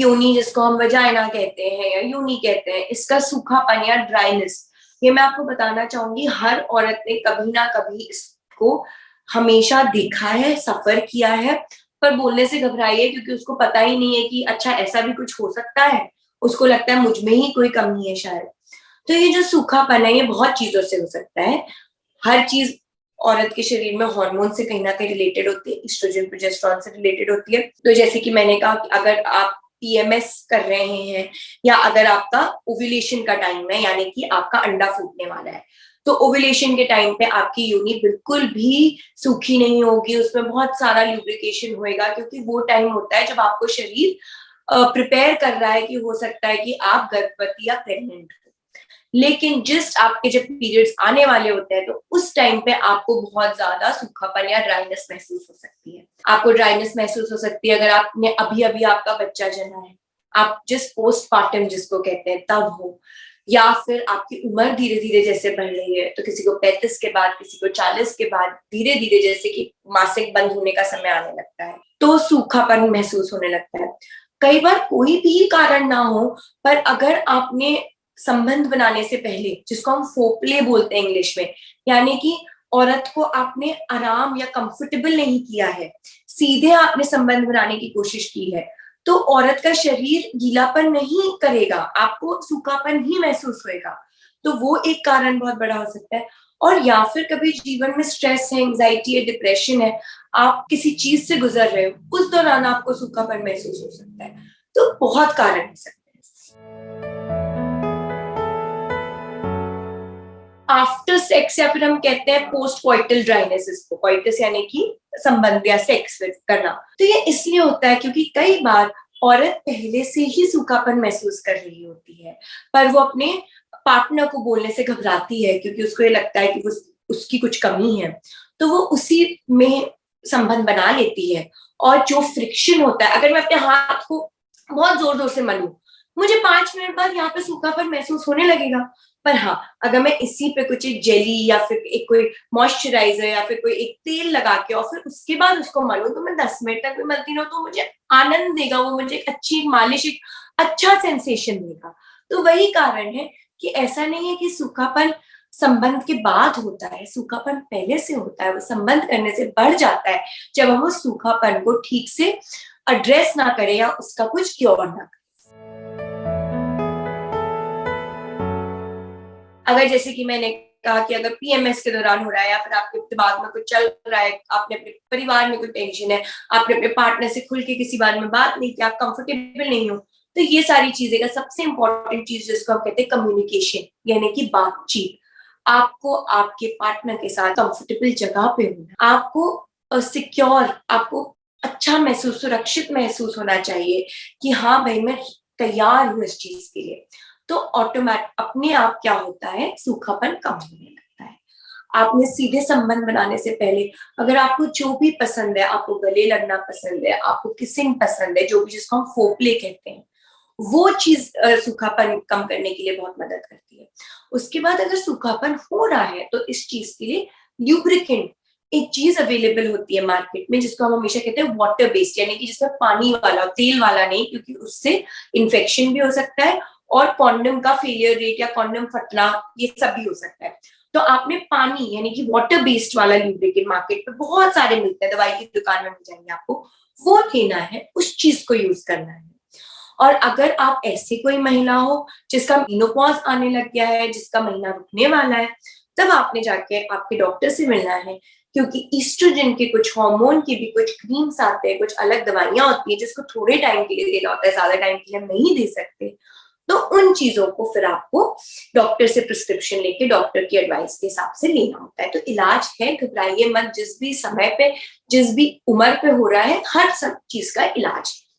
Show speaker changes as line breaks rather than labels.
योनी जिसको हम वजाइना कहते हैं या यूनी कहते हैं, इसका सूखापन या ड्राइनेस, ये मैं आपको बताना चाहूंगी हर औरत ने कभी ना कभी इसको हमेशा देखा है, सफर किया है, पर बोलने से घबराई है क्योंकि उसको पता ही नहीं है कि अच्छा ऐसा भी कुछ हो सकता है। उसको लगता है मुझ में ही कोई कमी है शायद। तो ये जो सूखापन है ये बहुत चीजों से हो सकता है। हर चीज औरत के शरीर में हार्मोन से कहीं ना कहीं रिलेटेड होती है, ईस्ट्रोजन प्रोजेस्टेरोन से रिलेटेड होती है। तो जैसे कि मैंने कहा कि अगर आप पीएमएस कर रहे हैं या अगर आपका ओव्यूलेशन का टाइम है, यानी कि आपका अंडा फूटने वाला है, तो ओव्यूलेशन के टाइम पे आपकी योनि बिल्कुल भी सूखी नहीं होगी, उसमें बहुत सारा ल्यूब्रिकेशन होएगा, क्योंकि वो टाइम होता है जब आपको शरीर प्रिपेयर कर रहा है कि हो सकता है कि आप गर्भवती या प्रेग्नेंट। लेकिन जिस आपके जब पीरियड्स आने वाले होते हैं तो उस टाइम पे आपको बहुत ज्यादा सूखापन या ड्राइनेस महसूस हो सकती है। आपको ड्राइनेस महसूस हो सकती है अगर आपने अभी अभी आपका बच्चा जना है, आप जिस पोस्टपार्टम जिसको कहते हैं तब हो, या फिर आपकी उम्र धीरे धीरे जैसे बढ़ रही है, तो किसी को 35 के बाद, किसी को 40 के बाद धीरे धीरे जैसे कि मासिक बंद होने का समय आने लगता है तो सूखापन महसूस होने लगता है। कई बार कोई भी कारण ना हो, पर अगर आपने संबंध बनाने से पहले, जिसको हम फोरप्ले बोलते हैं इंग्लिश में, यानी कि औरत को आपने आराम या कंफर्टेबल नहीं किया है, सीधे आपने संबंध बनाने की कोशिश की है, तो औरत का शरीर गीलापन नहीं करेगा, आपको सूखापन ही महसूस होएगा। तो वो एक कारण बहुत बड़ा हो सकता है। और या फिर कभी जीवन में स्ट्रेस है, एंजाइटी है, डिप्रेशन है, आप किसी चीज से गुजर रहे हो, उस दौरान आपको सूखापन महसूस हो सकता है। तो बहुत कारण हो सकते हैं। आफ्टर सेक्स या फिर हम कहते हैं पोस्ट कोइटल ड्राइनेस, इसको कोइटस यानी कि संबंध या सेक्स करना, तो ये इसलिए होता है क्योंकि कई बार औरत पहले से ही सूखापन महसूस कर रही होती है, पर वो अपने पार्टनर को बोलने से घबराती है क्योंकि उसको ये लगता है कि उसकी कुछ कमी है, तो वो उसी में संबंध बना लेती है। और जो फ्रिक्शन होता है, अगर मैं अपने हाथ को बहुत जोर जोर से मलूं, मुझे 5 मिनट बाद यहाँ पे सूखापन महसूस होने लगेगा। पर हाँ, अगर मैं इसी पे कुछ एक जेली या फिर एक कोई मॉइस्चराइजर या फिर कोई एक तेल लगा के और फिर उसके बाद उसको मलूं, तो मैं 10 मिनट तक भी मलती रहूं तो मुझे आनंद देगा, वो मुझे एक अच्छी मालिश, एक अच्छा सेंसेशन देगा। तो वही कारण है कि ऐसा नहीं है कि सूखापन संबंध के बाद होता है, सूखापन पहले से होता है, वो संबंध करने से बढ़ जाता है जब हम उस सूखापन को ठीक से एड्रेस ना करें या उसका कुछ क्योर ना करें। अगर जैसे कि मैंने कहा कि अगर पीएमएस के दौरान हो रहा है या फिर आपके दिमाग में कुछ चल रहा है, आपने अपने परिवार में कुछ टेंशन है, आपने अपने पार्टनर से खुल के किसी बारे में बात नहीं की, आप कंफर्टेबल नहीं हो, तो ये सारी चीजें का सबसे इंपॉर्टेंट चीज जिसको हम कहते हैं कम्युनिकेशन, यानी कि बातचीत। आपको आपके पार्टनर के साथ कंफर्टेबल जगह पे होना, आपको सिक्योर, आपको अच्छा महसूस, सुरक्षित महसूस होना चाहिए कि हाँ भाई मैं तैयार हूँ इस चीज के लिए। तो ऑटोमेटिक अपने आप क्या होता है, सूखापन कम होने लगता है। आपने सीधे संबंध बनाने से पहले अगर आपको जो भी पसंद है, आपको गले लगना पसंद है, आपको किसिंग पसंद है, जो भी जिसको हम फोरप्ले कहते हैं, वो चीज सूखापन कम करने के लिए बहुत मदद करती है। उसके बाद अगर सूखापन हो रहा है तो इस चीज के लिए ल्यूब्रिकेंट एक चीज अवेलेबल होती है मार्केट में, जिसको हम हमेशा कहते हैं वाटर बेस्ड, यानी कि जिसमें पानी वाला, तेल वाला नहीं, क्योंकि उससे इन्फेक्शन भी हो सकता है और कॉन्डम का फेलियर रेट या कॉन्डम फटना ये सब भी हो सकता है। तो आपने पानी यानी कि वाटर बेस्ड वाला ल्यूब्रिकेंट मार्केट पे बहुत सारे मिलते हैं, दवाई की दुकान में मिल जाएंगे आपको, वो लेना है, उस चीज को यूज करना है। और अगर आप ऐसी कोई महिला हो जिसका मेनोपॉज आने लग गया है, जिसका महीना रुकने वाला है, तब आपने जाके आपके डॉक्टर से मिलना है, क्योंकि ईस्ट्रोजन के कुछ हार्मोन के भी कुछ क्रीम्स आते हैं, कुछ अलग दवाइयां होती है जिसको थोड़े टाइम के लिए देना होता है, ज्यादा टाइम के लिए हम नहीं दे सकते। तो उन चीजों को फिर आपको डॉक्टर से प्रिस्क्रिप्शन लेके डॉक्टर की एडवाइस के हिसाब से लेना होता है। तो इलाज है, घबराइए मत, जिस भी समय पे, जिस भी उम्र पे हो रहा है, हर सब चीज का इलाज है।